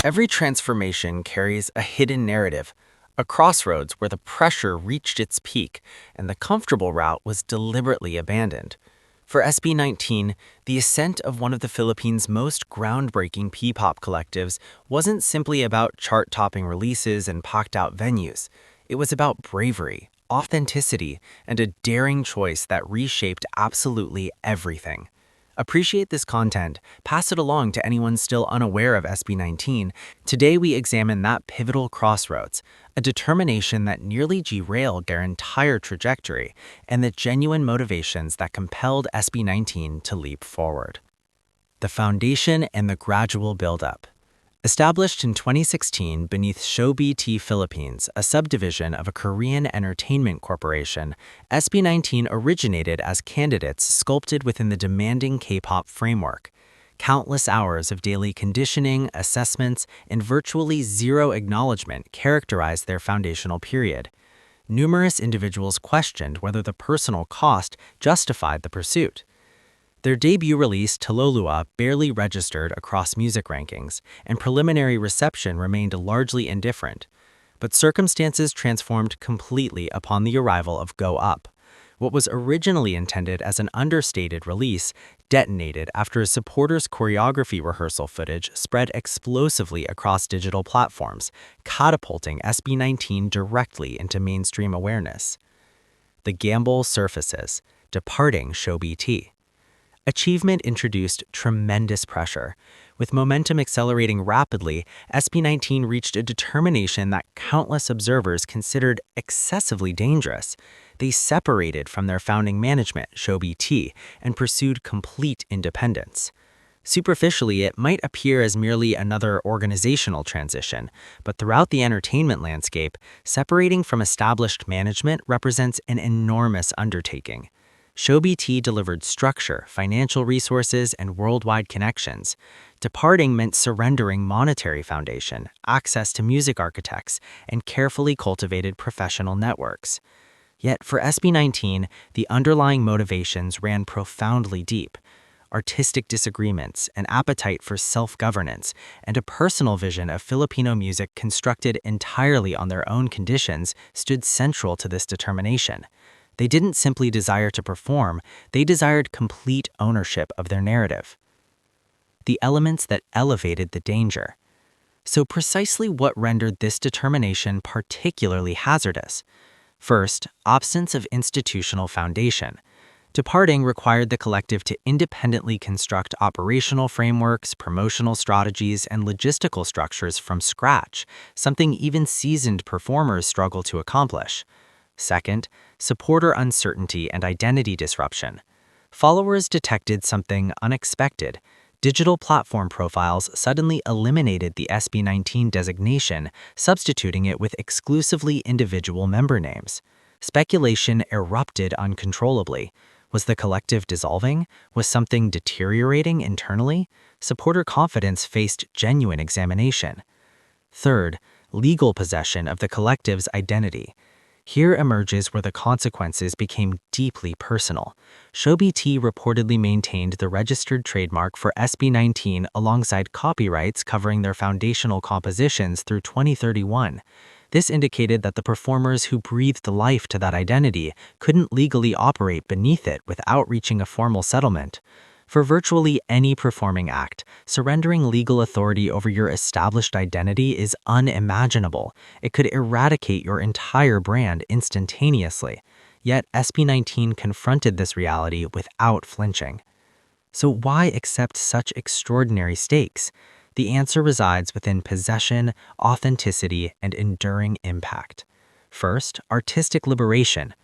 Every transformation carries a hidden narrative, a crossroads where the pressure reached its peak and the comfortable route was deliberately abandoned. For SB19, the ascent of one of the Philippines' most groundbreaking Ppop collectives wasn't simply about chart-topping releases and packed-out venues. It was about bravery, authenticity, and a daring choice that reshaped absolutely everything. Appreciate this content, pass it along to anyone still unaware of SB19. Today we examine that pivotal crossroads, a determination that nearly derailed their entire trajectory, and the genuine motivations that compelled SB19 to leap forward. The foundation and the gradual buildup. Established in 2016 beneath ShowBT Philippines, a subdivision of a Korean entertainment corporation, SB19 originated as candidates sculpted within the demanding K-pop framework. Countless hours of daily conditioning, assessments, and virtually zero acknowledgement characterized their foundational period. Numerous individuals questioned whether the personal cost justified the pursuit. Their debut release, Talolua, barely registered across music rankings, and preliminary reception remained largely indifferent. But circumstances transformed completely upon the arrival of Go Up. What was originally intended as an understated release detonated after a supporters' choreography rehearsal footage spread explosively across digital platforms, catapulting SB19 directly into mainstream awareness. The gamble surfaces, departing ShowBT. Achievement introduced tremendous pressure. With momentum accelerating rapidly, SB19 reached a determination that countless observers considered excessively dangerous. They separated from their founding management, ShowBT, and pursued complete independence. Superficially, it might appear as merely another organizational transition, but throughout the entertainment landscape, separating from established management represents an enormous undertaking. ShowBT delivered structure, financial resources, and worldwide connections. Departing meant surrendering monetary foundation, access to music architects, and carefully cultivated professional networks. Yet for SB19, the underlying motivations ran profoundly deep. Artistic disagreements, an appetite for self-governance, and a personal vision of Filipino music constructed entirely on their own conditions stood central to this determination. They didn't simply desire to perform, they desired complete ownership of their narrative. The elements that elevated the danger. So precisely what rendered this determination particularly hazardous? First, absence of institutional foundation. Departing required the collective to independently construct operational frameworks, promotional strategies, and logistical structures from scratch, something even seasoned performers struggle to accomplish. Second, supporter uncertainty and identity disruption. Followers detected something unexpected. Digital platform profiles suddenly eliminated the SB19 designation, substituting it with exclusively individual member names. Speculation erupted uncontrollably. Was the collective dissolving? Was something deteriorating internally? Supporter confidence faced genuine examination. Third, legal possession of the collective's identity. Here emerges where the consequences became deeply personal. ShowBT reportedly maintained the registered trademark for SB19 alongside copyrights covering their foundational compositions through 2031. This indicated that the performers who breathed life to that identity couldn't legally operate beneath it without reaching a formal settlement. For virtually any performing act, surrendering legal authority over your established identity is unimaginable. It could eradicate your entire brand instantaneously. Yet SB19 confronted this reality without flinching. So why accept such extraordinary stakes? The answer resides within possession, authenticity, and enduring impact. First, artistic liberation.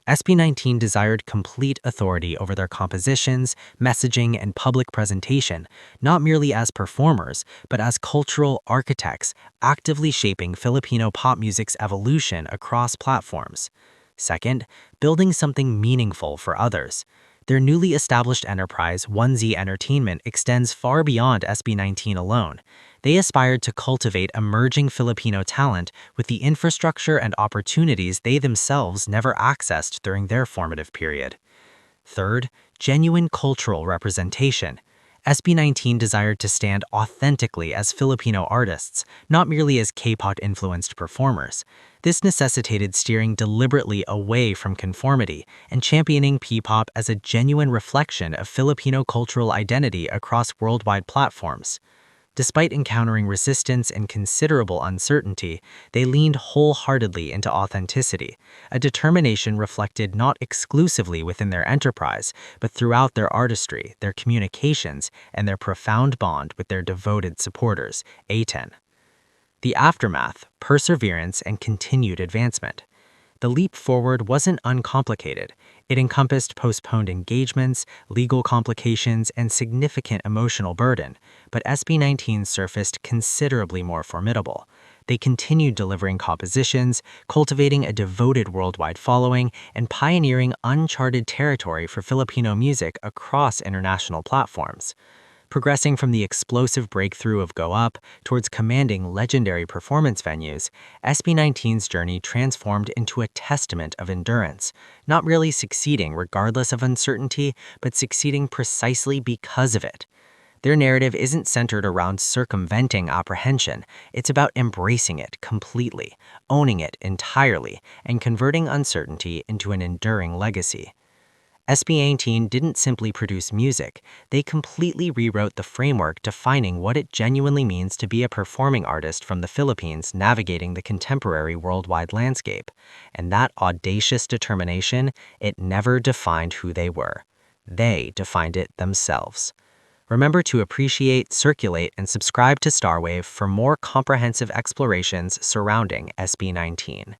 SB19 desired complete authority over their compositions, messaging, and public presentation, not merely as performers, but as cultural architects, actively shaping Filipino pop music's evolution across platforms. Second, building something meaningful for others. Their newly established enterprise, 1Z Entertainment, extends far beyond SB19 alone. They aspired to cultivate emerging Filipino talent with the infrastructure and opportunities they themselves never accessed during their formative period. Third, genuine cultural representation. SB19 desired to stand authentically as Filipino artists, not merely as K-pop-influenced performers. This necessitated steering deliberately away from conformity and championing Ppop as a genuine reflection of Filipino cultural identity across worldwide platforms. Despite encountering resistance and considerable uncertainty, they leaned wholeheartedly into authenticity, a determination reflected not exclusively within their enterprise, but throughout their artistry, their communications, and their profound bond with their devoted supporters, A10. The aftermath, perseverance, and continued advancement. The leap forward wasn't uncomplicated. It encompassed postponed engagements, legal complications, and significant emotional burden, but SB19 surfaced considerably more formidable. They continued delivering compositions, cultivating a devoted worldwide following, and pioneering uncharted territory for Filipino music across international platforms. Progressing from the explosive breakthrough of Go Up towards commanding legendary performance venues, SB19's journey transformed into a testament of endurance, not merely succeeding regardless of uncertainty, but succeeding precisely because of it. Their narrative isn't centered around circumventing apprehension, it's about embracing it completely, owning it entirely, and converting uncertainty into an enduring legacy. SB19 didn't simply produce music, they completely rewrote the framework defining what it genuinely means to be a performing artist from the Philippines navigating the contemporary worldwide landscape. And that audacious determination, it never defined who they were. They defined it themselves. Remember to appreciate, circulate, and subscribe to Starwave for more comprehensive explorations surrounding SB19.